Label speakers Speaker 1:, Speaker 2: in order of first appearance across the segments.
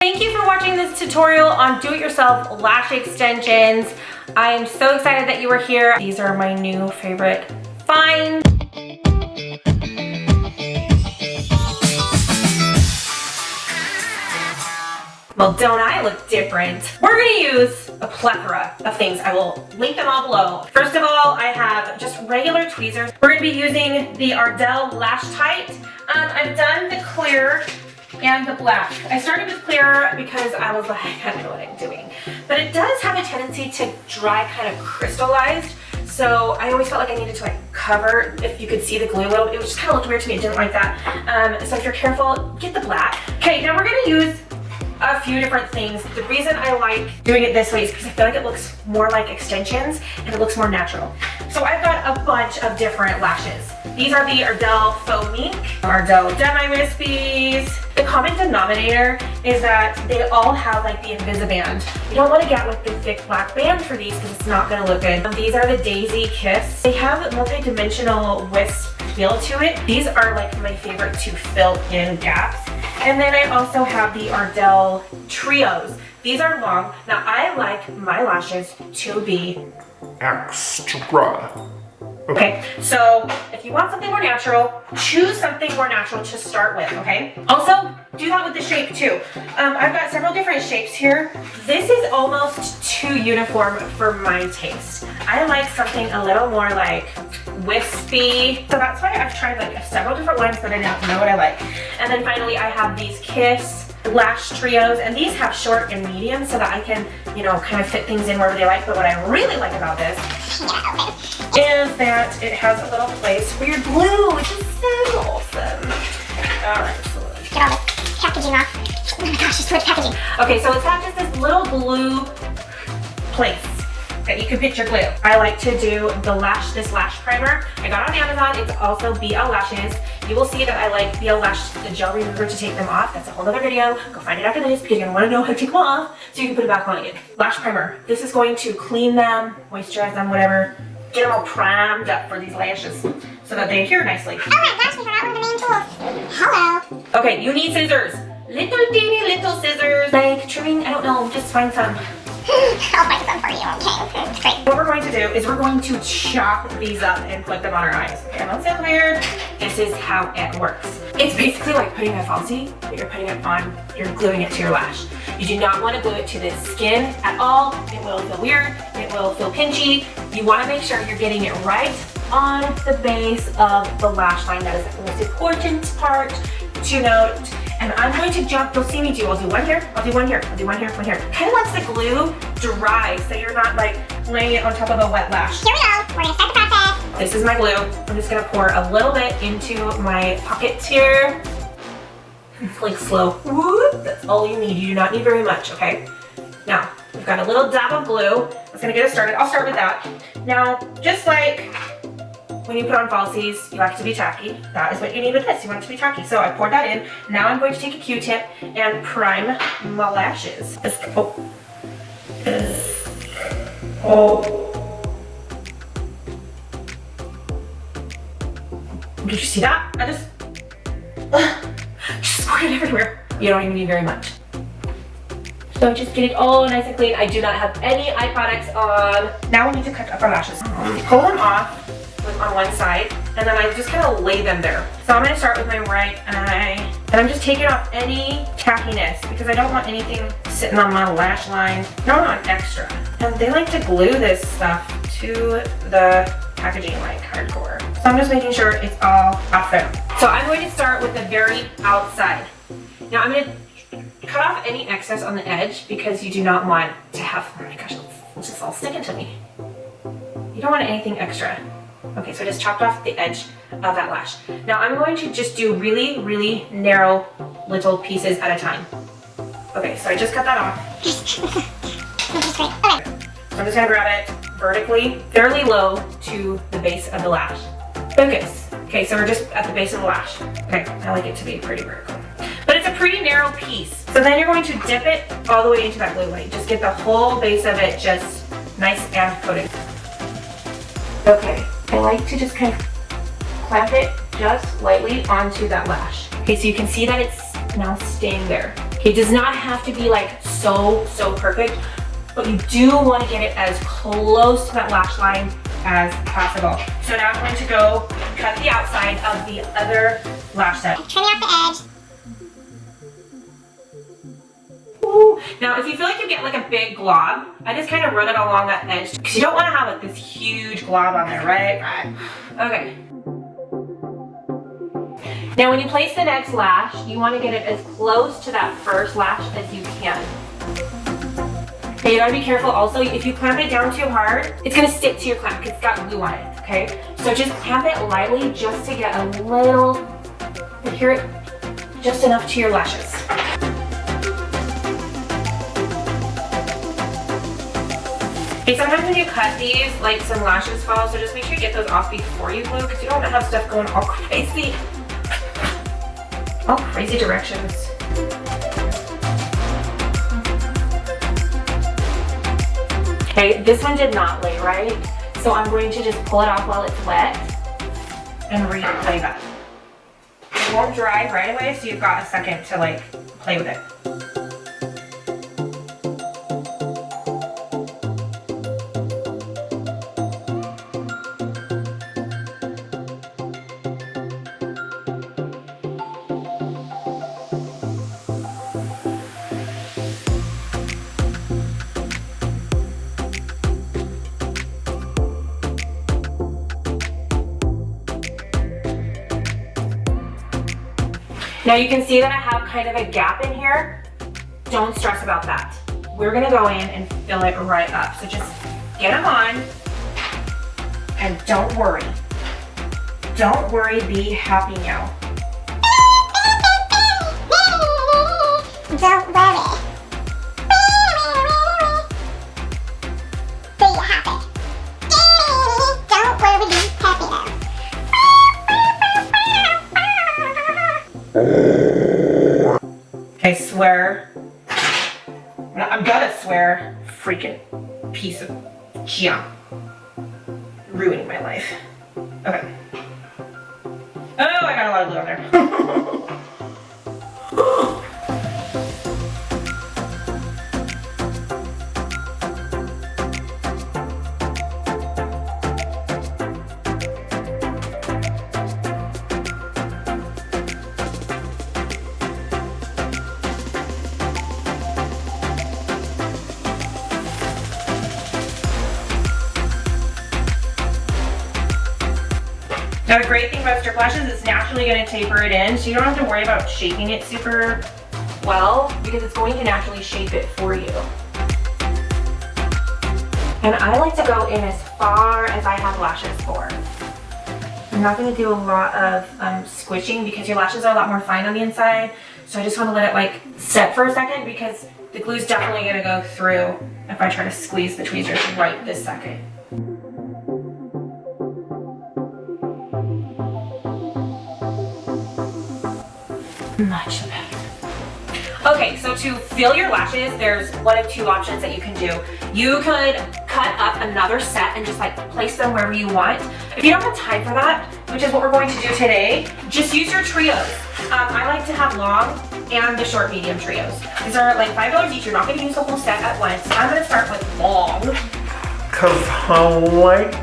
Speaker 1: Thank you for watching this tutorial on do-it-yourself lash extensions. I am so excited that you were here. These are my new favorite finds. Well, don't I look different? We're gonna use a plethora of things. I will link them all below. First of all, I have just regular tweezers. We're gonna be using the Ardell Lash Tight. I've done the clear and the black. I started with clear because I was like, I don't know what I'm doing. But it does have a tendency to dry kind of crystallized. So I always felt like I needed to cover, if you could see the glue a little. It just kind of looked weird to me. I didn't like that. So if you're careful, get the black. Okay, now we're gonna use a few different things. The reason I like doing it this way is because I feel like it looks more like extensions and it looks more natural. So I've got a bunch of different lashes. These are the Ardell Faux Mink, Ardell Demi Wispies. The common denominator is that they all have like the Invisiband. You don't want to get with the thick black band for these because it's not going to look good. These are the Daisy Kiss. They have multi-dimensional wisp feel to it. These are like my favorite to fill in gaps. And then I also have the Ardell Trios. These are long. Now I like my lashes to be extra. Okay, so if you want something more natural, choose something more natural to start with, okay? Also, do that with the shape too. I've got several different shapes here. This is almost too uniform for my taste. I like something a little more like wispy. So that's why I've tried like several different ones, but I don't know what I like. And then finally I have these Kiss Lash Trios, and these have short and medium so that I can, you know, kind of fit things in wherever they like. But what I really like about this is that it has a little place for your glue, which is so awesome. Alright, so let's
Speaker 2: get all the packaging off. Oh my gosh, it's so much packaging.
Speaker 1: Okay, so it's got just this little glue place that you can put your glue. I like to do this lash primer. I got it on Amazon. It's also BL Lashes. You will see that I like BL Lash, the gel remover to take them off. That's a whole other video. Go find it after this because you're gonna wanna know how to take them off so you can put it back on again. Lash primer. This is going to clean them, moisturize them, whatever. Get them all primed up for these lashes so that they adhere nicely.
Speaker 2: Oh my gosh, we forgot one of the main tools. Hello.
Speaker 1: Okay, you need scissors. Little teeny little scissors. Like trimming, I don't know, just find some.
Speaker 2: I'll find some for you, okay? It's great.
Speaker 1: What we're going to do is we're going to chop these up and put them on our eyes. Okay, I don't sound weird. This is how it works. It's basically like putting a falsie, but you're putting it on, you're gluing it to your lash. You do not want to glue it to the skin at all. It will feel weird, it will feel pinchy. You want to make sure you're getting it right on the base of the lash line. That is the most important part to note. And I'm going to jump, you'll see me do, I'll do one here, I'll do one here, I'll do one here, one here. Kind of lets the glue dry so you're not like laying it on top of a wet lash.
Speaker 2: Here we go, we're gonna start the process.
Speaker 1: This is my glue. I'm just gonna pour a little bit into my pockets here. It's like slow. Whoop, that's all you need. You do not need very much, okay? Now, we've got a little dab of glue. That's gonna get us started. I'll start with that. Now, just like when you put on falsies, you like it to be tacky. That is what you need with this. You want it to be tacky. So I poured that in. Now I'm going to take a Q-tip and prime my lashes. Did you see that? I just squirted everywhere. You don't even need very much. So just get it all nice and clean. I do not have any eye products on. Now we need to cut up our lashes. Pull them off on one side, and then I just kind of lay them there. So I'm going to start with my right eye, and I'm just taking off any tackiness because I don't want anything sitting on my lash line. I don't want extra. And they like to glue this stuff to the packaging like hardcore. So I'm just making sure it's all off there. So I'm going to start with the very outside. Now I'm going to cut off any excess on the edge because you do not want to have, oh my gosh, it's just all sticking to me. You don't want anything extra. Okay, so I just chopped off the edge of that lash. Now I'm going to just do really, really narrow little pieces at a time. Okay, so I just cut that off.
Speaker 2: Okay.
Speaker 1: So I'm just gonna grab it vertically, fairly low to the base of the lash. Focus. Okay, so we're just at the base of the lash. Okay, I like it to be pretty vertical. But it's a pretty narrow piece. So then you're going to dip it all the way into that glue light. Just get the whole base of it just nice and coated. Okay. I like to just kind of clamp it just lightly onto that lash. Okay, so you can see that it's now staying there. It does not have to be like so perfect, but you do want to get it as close to that lash line as possible. So now I'm going to go cut the outside of the other lash set.
Speaker 2: Trimming off the edge.
Speaker 1: Ooh. Now if you feel like you get like a big glob, I just kind of run it along that edge because you don't want to have like this huge glob on there, right? Okay. Now when you place the next lash, you want to get it as close to that first lash as you can. Okay, you gotta be careful also, if you clamp it down too hard, it's gonna stick to your clamp because it's got glue on it, okay? So just clamp it lightly just to get a little, adhere it just enough to your lashes. Okay, sometimes when you cut these, like some lashes fall, so just make sure you get those off before you glue because you don't want to have stuff going all crazy directions. Okay, this one did not lay right, so I'm going to just pull it off while it's wet and replay that. It won't dry right away, so you've got a second to like play with it. Now you can see that I have kind of a gap in here. Don't stress about that. We're gonna go in and fill it right up. So just get them on and don't worry. Don't worry, be happy now.
Speaker 2: Don't worry. Be happy. Don't worry, be happy now.
Speaker 1: I swear, I'm gonna swear, freaking piece of junk. Ruining my life. Okay. Oh, I got a lot of glue on there. Now the great thing about strip lashes is it's naturally going to taper it in, so you don't have to worry about shaping it super well because it's going to naturally shape it for you. And I like to go in as far as I have lashes for. I'm not going to do a lot of squishing because your lashes are a lot more fine on the inside, so I just want to let it like set for a second because the glue is definitely going to go through if I try to squeeze the tweezers right this second. Much better. Okay, so to fill your lashes, there's one of two options that you can do. You could cut up another set and just like place them wherever you want. If you don't have time for that, which is what we're going to do today, just use your trios. I like to have long and the short medium trios. These are like $5 each. You're not going to use the whole set at once. So I'm going to start with long.
Speaker 3: Cause I like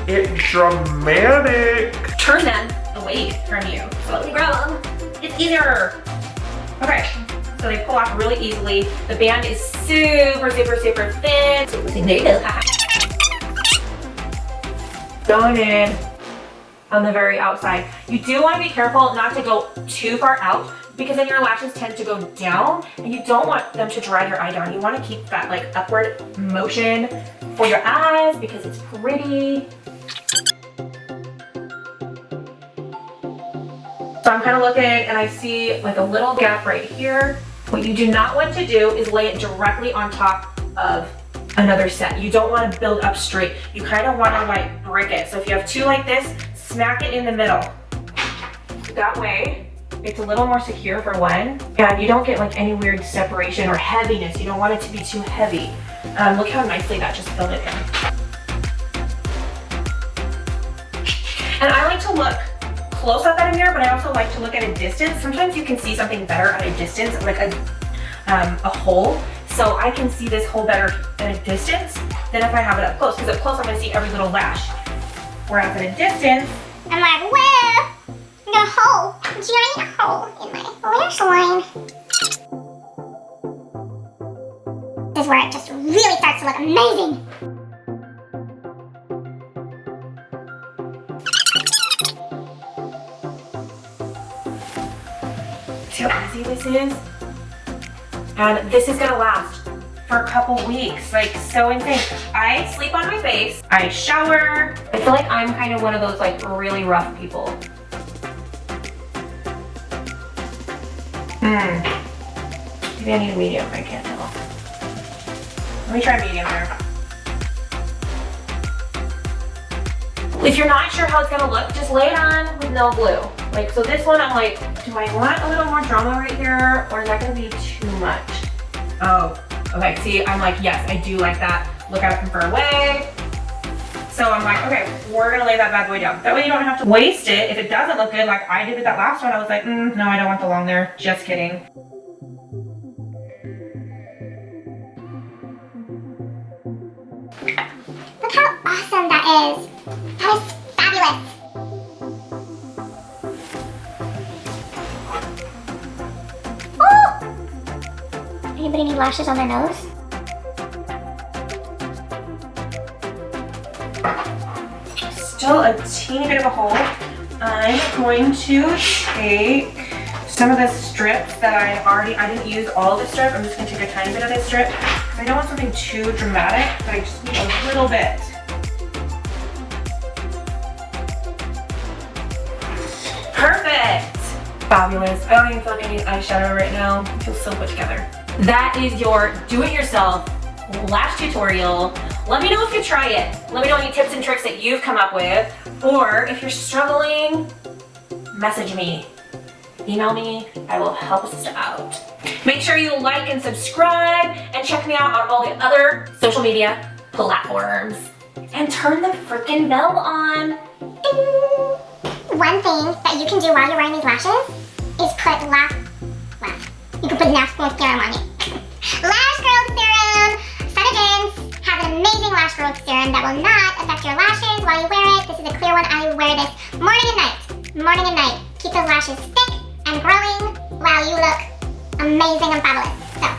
Speaker 3: it dramatic.
Speaker 1: Turn them away from you. So let me grab them. It's easier. Okay, so they pull off really easily. The band is super thin. There you go. Going in on the very outside. You do want to be careful not to go too far out because then your lashes tend to go down and you don't want them to drag your eye down. You want to keep that like upward motion for your eyes because it's pretty. So I'm kind of looking and I see like a little gap right here. What you do not want to do is lay it directly on top of another set. You don't want to build up straight. You kind of want to like brick it. So if you have two like this, smack it in the middle. That way, it's a little more secure for one. And you don't get like any weird separation or heaviness. You don't want it to be too heavy. Look how nicely that just filled it in. And I like to look close up at a mirror, but I also like to look at a distance. Sometimes you can see something better at a distance, like a hole, so I can see this hole better at a distance than if I have it up close, because up close I'm gonna see every little lash. Whereas at a distance,
Speaker 2: I'm like, whoa, I got a hole, a giant hole in my lash line. This is where it just really starts to look amazing.
Speaker 1: See how easy this is? And this is gonna last for a couple weeks, like so insane. I sleep on my face, I shower. I feel like I'm kind of one of those like really rough people. Maybe I need a medium, I can't tell. Let me try medium there. If you're not sure how it's gonna look, just lay it on with no glue. Like, so this one, I'm like, do I want a little more drama right here, or is that gonna be too much? Oh, okay, see, I'm like, yes, I do like that. Look at it from far away. So I'm like, okay, we're gonna lay that bad boy down. That way you don't have to waste it if it doesn't look good like I did with that last one. I was like, no, I don't want the long there. Just kidding.
Speaker 2: Look how awesome that is. That is fabulous. Oh! Anybody need lashes on their nose?
Speaker 1: Still a teeny bit of a hole. I'm going to take some of the strips that I didn't use all of the strip. I'm just gonna take a tiny bit of this strip because I don't want something too dramatic, but I just need a little bit. Perfect! Fabulous. I don't even feel like I need eyeshadow right now. It feels so put together. That is your do-it-yourself lash tutorial. Let me know if you try it. Let me know any tips and tricks that you've come up with. Or if you're struggling, message me. Email me. I will help us out. Make sure you like and subscribe and check me out on all the other social media platforms. And turn the freaking bell on.
Speaker 2: Ding. One thing that you can do while you're wearing these lashes is put you can put Lash Growth Serum on it. Lash Growth Serum Senegence has an amazing lash growth serum that will not affect your lashes while you wear it. This is a clear one. I wear this morning and night. Morning and night. Keep those lashes thick and growing while you look amazing and fabulous. So,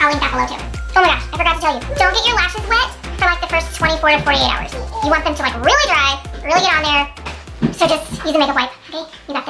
Speaker 2: I'll link that below too. Oh my gosh, I forgot to tell you. Don't get your lashes wet for like the first 24 to 48 hours. You want them to like really dry, really get on there. So just use a makeup wipe, okay? You got this.